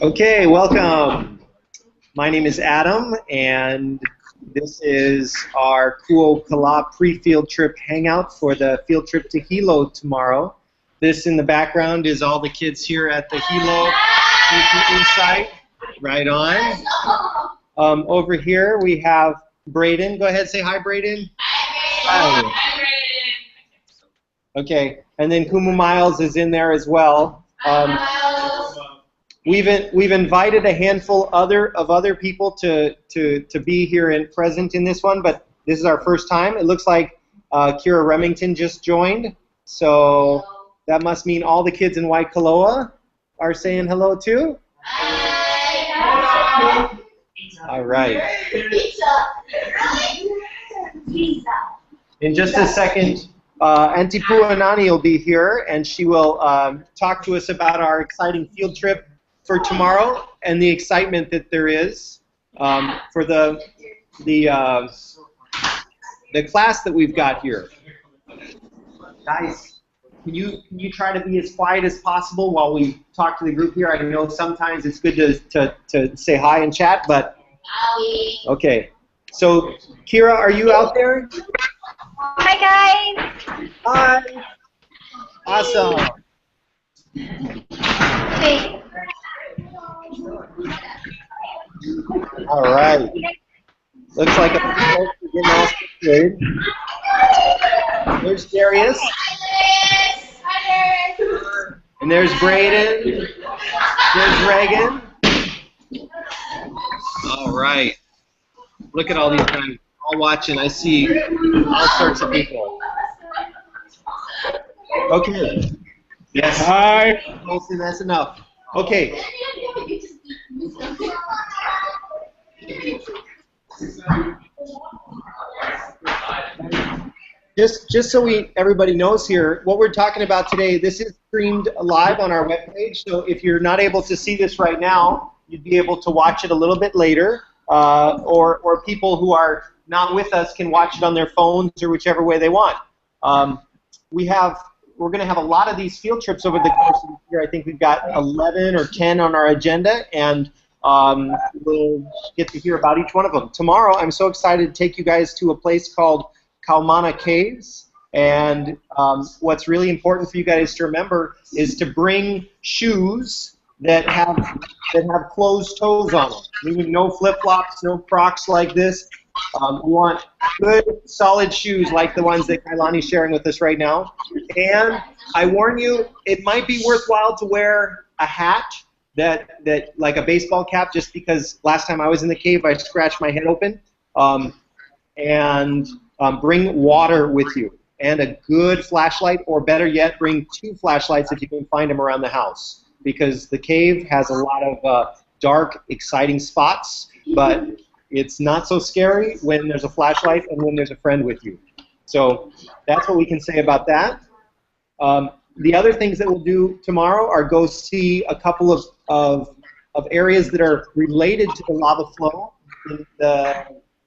Okay, welcome. My name is Adam, and this is our Kuokala pre-field trip hangout for the field trip to Hilo tomorrow. This in the background is all the kids here at the Hilo site. Right on. Over here we have Braden. Go ahead, say hi, Braden. Hi. Hi, Braden. Okay, and then Kumu Miles is in there as well. We've invited a handful of other people to be here and present in this one, but this is our first time. It looks like Kira Remington just joined, so that must mean all the kids in Waikoloa are saying hello too. Hi. All right. In just a second, Auntie Puanani will be here, and she will talk to us about our exciting field trip for tomorrow and the excitement that there is for the class that we've got here. Guys, can you try to be as quiet as possible while we talk to the group here? I know sometimes it's good to say hi and chat, but okay. So Kira, are you out there? Hi guys. Hi. Awesome. Hey. All right. Looks like a few folks are getting all situated. There's Darius. And there's Braden. There's Reagan. All right. Look at all these guys all watching. I see all sorts of people. Okay. Yes. Hi. Hopefully that's enough. Okay. Just so everybody knows here, what we're talking about today, this is streamed live on our webpage, so if you're not able to see this right now, you'd be able to watch it a little bit later, or people who are not with us can watch it on their phones or whichever way they want. We're going to have a lot of these field trips over the course of the year. I think we've got 11 or 10 on our agenda, and we'll get to hear about each one of them. Tomorrow, I'm so excited to take you guys to a place called Kaumana Caves, and what's really important for you guys to remember is to bring shoes that have closed toes on them, meaning no flip-flops, no Crocs like this. We want good, solid shoes like the ones that Kailani's sharing with us right now. And I warn you, it might be worthwhile to wear a hat that like a baseball cap, just because last time I was in the cave, I scratched my head open. Bring water with you and a good flashlight, or better yet, bring 2 flashlights if you can find them around the house, because the cave has a lot of dark, exciting spots, but it's not so scary when there's a flashlight and when there's a friend with you. So that's what we can say about that. The other things that we'll do tomorrow are go see a couple of areas that are related to the lava flow. In the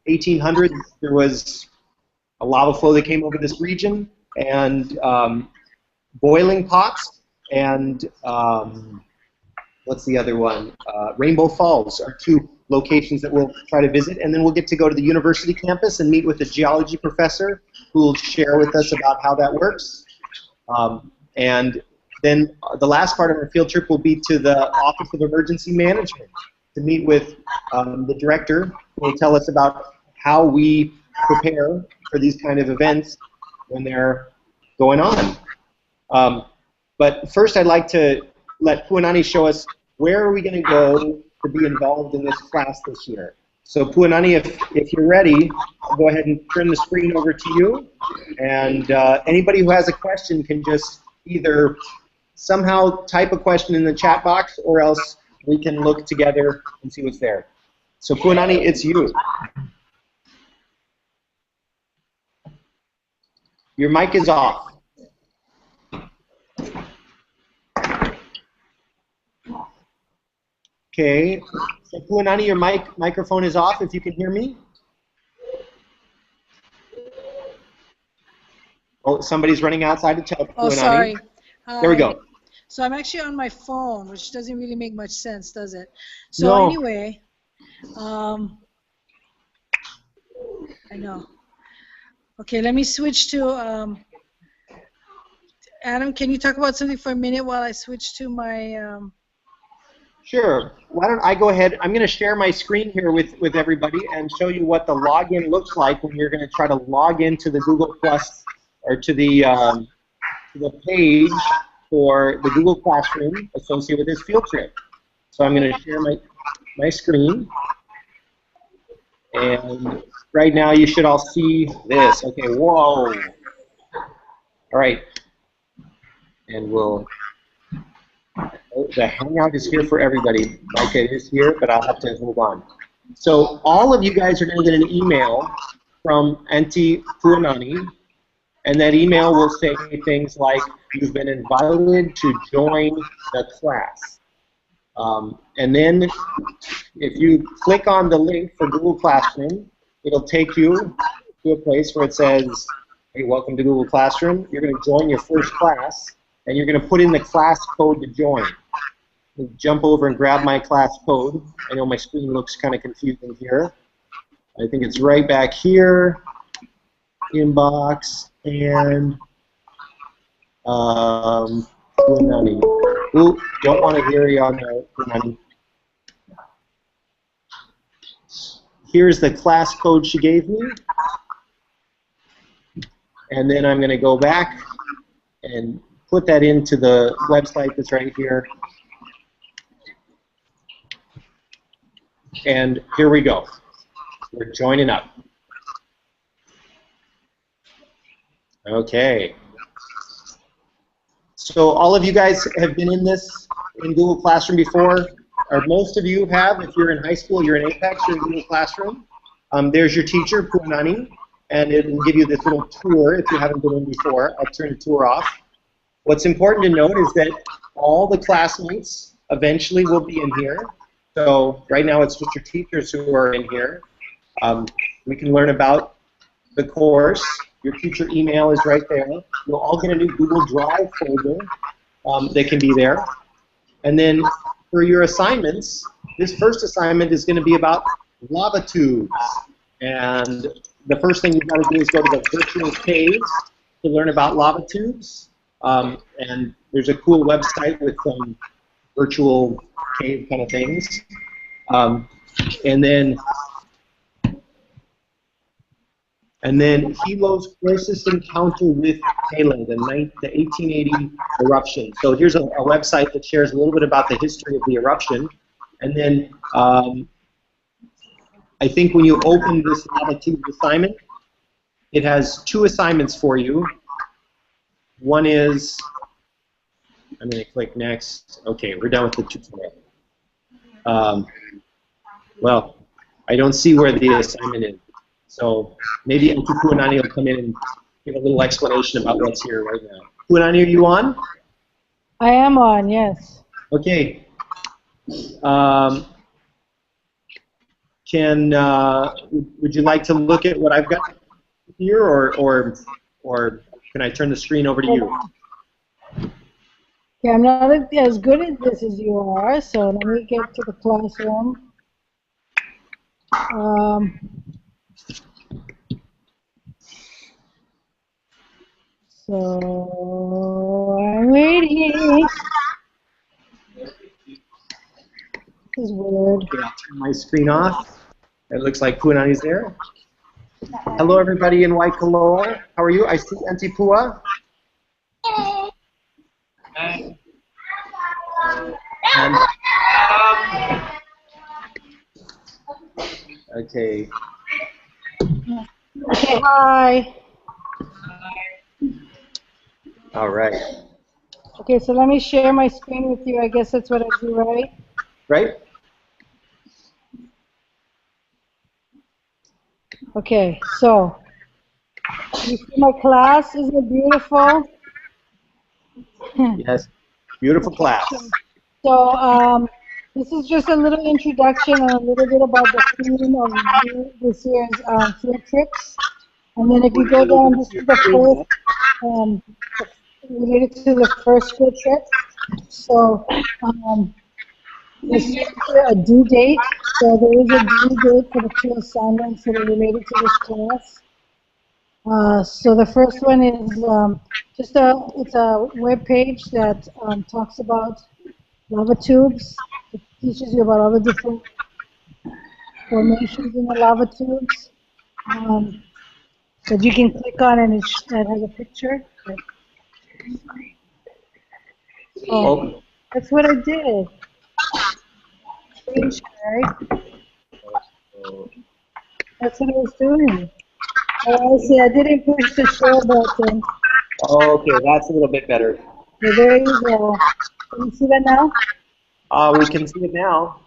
1800s, there was a lava flow that came over this region, and boiling pots, and what's the other one? Rainbow Falls are 2 locations that we'll try to visit, and then we'll get to go to the university campus and meet with a geology professor who will share with us about how that works. And then the last part of our field trip will be to the Office of Emergency Management to meet with the director, who will tell us about how we prepare for these kind of events when they're going on. But first I'd like to let Puanani show us where are we going to go to be involved in this class this year. So Puanani, if you're ready, I'll go ahead and turn the screen over to you. And anybody who has a question can just either somehow type a question in the chat box, or else we can look together and see what's there. So Puanani, it's you. Your mic is off. Okay. So Puanani, your microphone is off if you can hear me. Oh, somebody's running outside to tell Puanani. Oh, sorry. There we go. So I'm actually on my phone, which doesn't really make much sense, does it? So No. anyway, I know. Okay, let me switch to Adam. Can you talk about something for a minute while I switch to my? Sure. Why don't I go ahead? I'm going to share my screen here with everybody and show you what the login looks like when you're going to try to log into the Google Plus or to the page for the Google Classroom associated with this field trip. So I'm going to share my screen. And right now you should all see this. Okay, whoa. All right. And the Hangout is here for everybody. Like it is here, but I'll have to hold on. So all of you guys are going to get an email from Auntie Puanani, and that email will say things like, you've been invited to join the class. And then if you click on the link for Google Classroom, it'll take you to a place where it says, hey, welcome to Google Classroom. You're going to join your first class, and you're going to put in the class code to join. I'll jump over and grab my class code. I know my screen looks kind of confusing here. I think it's right back here, inbox, and Punani. Ooh, don't want to hear you on there, Punani. Here's the class code she gave me. And then I'm going to go back and put that into the website that's right here. And here we go. We're joining up. Okay. So all of you guys have been in Google Classroom before, or most of you have. If you're in high school, you're in Apex, you're in Google Classroom. There's your teacher, Puanani, and it will give you this little tour if you haven't been in before. I'll turn the tour off. What's important to note is that all the classmates eventually will be in here. So right now it's just your teachers who are in here. We can learn about the course. Your teacher email is right there. You'll all get a new Google Drive folder that can be there. And then for your assignments, this first assignment is going to be about lava tubes. And the first thing you've got to do is go to the virtual caves to learn about lava tubes. And there's a cool website with some virtual cave kind of things. And then Hilo's closest encounter with Hilo, the 1880 eruption. So here's a website that shares a little bit about the history of the eruption. And then I think when you open this lava tube assignment, it has two assignments for you. One is, I'm going to click next. Okay, we're done with the tutorial. Well, I don't see where the assignment is. So maybe Auntie Puanani will come in and give a little explanation about what's here right now. Puanani, are you on? I am on, yes. Okay. Would you like to look at what I've got here, or can I turn the screen over to you? Okay, I'm not as good at this as you are, so let me get to the classroom. So I'm waiting. This is weird. Okay, I'll turn my screen off. It looks like Puanani's there. Hello, everybody in Waikoloa. How are you? I see Auntie Pua. And okay. Okay, hi. All right. Okay, so let me share my screen with you. I guess that's what I do, right? Right? Okay, so you see my class? Isn't it beautiful? Yes. Beautiful class. So this is just a little introduction and a little bit about the theme of this year's field trips. And then if you go down, this is the first, related to the first field trip. So there's a due date. So there is a due date for the two assignments that are related to this class. So the first one is it's a web page that talks about lava tubes. It teaches you about all the different formations in the lava tubes that you can click on, and that has a picture. Oh, that's what I did. Right? That's what I was doing. Oh, I see. I didn't push the share button. Okay, that's a little bit better. So there you go. Can you see that now? We can see it now.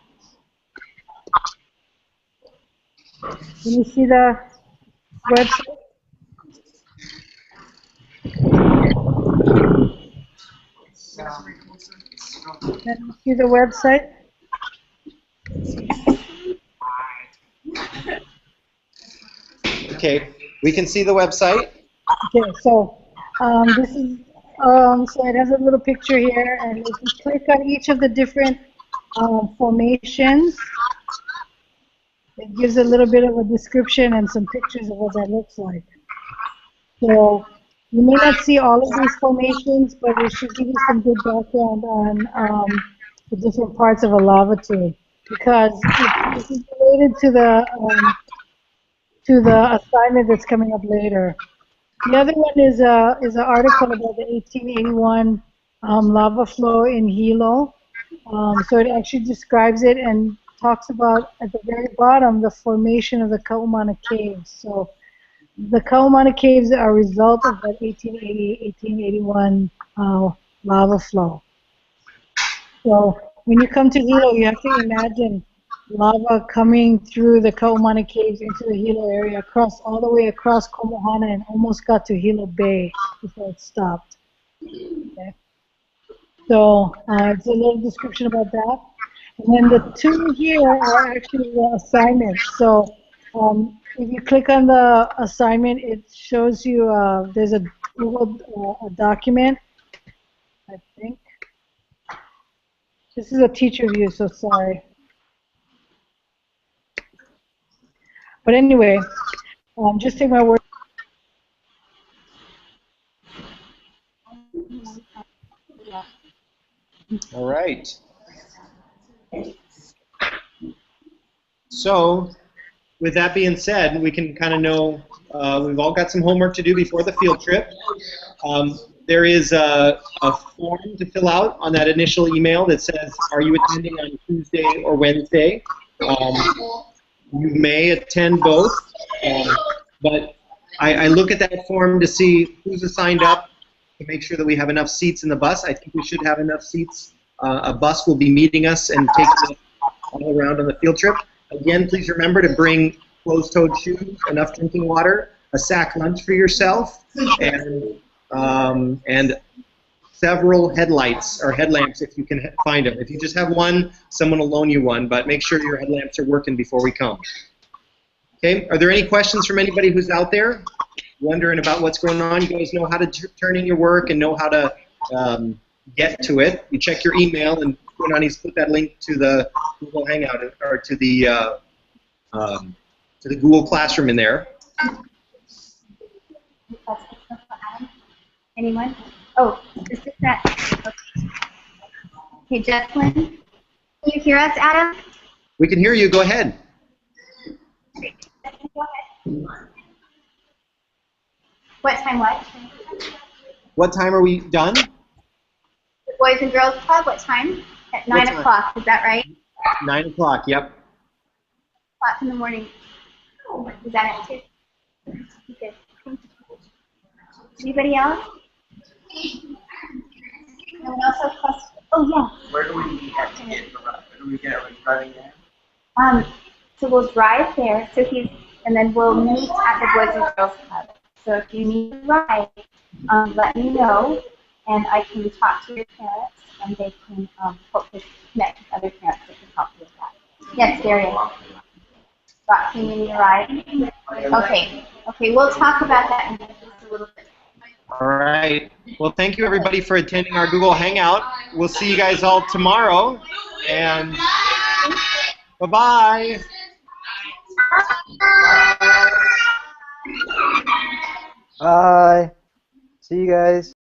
Can you see the website? Can you see the website? Okay, we can see the website. Okay, so this is so it has a little picture here, and if you click on each of the different formations, it gives a little bit of a description and some pictures of what that looks like. So you may not see all of these formations, but it should give you some good background on the different parts of a lava tube, because this is related to the assignment that's coming up later. The other one is an article about the 1881 lava flow in Hilo. So it actually describes it and talks about, at the very bottom, the formation of the Kaumana Caves. So the Kaumana Caves are a result of that 1881 lava flow. So when you come to Hilo, you have to imagine lava coming through the Kaumana Caves into the Hilo area, all the way across Komohana, and almost got to Hilo Bay before it stopped. Okay. So it's a little description about that. And then the two here are actually the assignments. So if you click on the assignment, it shows you there's a Google document, I think. This is a teacher view, so sorry. But anyway, just take my word. All right. So, with that being said, we can kind of know we've all got some homework to do before the field trip. There is a form to fill out on that initial email that says, are you attending on Tuesday or Wednesday? You may attend both, but I look at that form to see who's signed up to make sure that we have enough seats in the bus. I think we should have enough seats. A bus will be meeting us and taking us all around on the field trip. Again, please remember to bring closed-toed shoes, enough drinking water, a sack lunch for yourself, and several headlights or headlamps if you can find them. If you just have one, someone will loan you one, but make sure your headlamps are working before we come. Okay, are there any questions from anybody who's out there wondering about what's going on? You guys know how to turn in your work and know how to get to it. You check your email, and put that link to the Google Hangout or to the Google Classroom in there. Anyone? Oh, is this that? Okay, Jesslyn, can you hear us, Adam? We can hear you. Go ahead. Great. Go ahead. What time? What? What time are we done? The Boys and Girls Club. What time? At 9 o'clock. Is that right? 9 o'clock. Yep. 9 o'clock in the morning. Is that it too? Okay. Anybody else? No one else has questions? Oh, yeah. Where do we get to get the run? Where do we get running there? So we'll drive there. And then we'll meet at the Boys and Girls Club. So if you need a ride, let me know, and I can talk to your parents, and they can hopefully connect with other parents that can help you with that. Yes, Darian. Scott, can you need a ride? Okay. Okay, we'll talk about that in just a little bit. All right. Well, thank you, everybody, for attending our Google Hangout. we'll see you guys all tomorrow. And bye-bye. Bye. See you guys.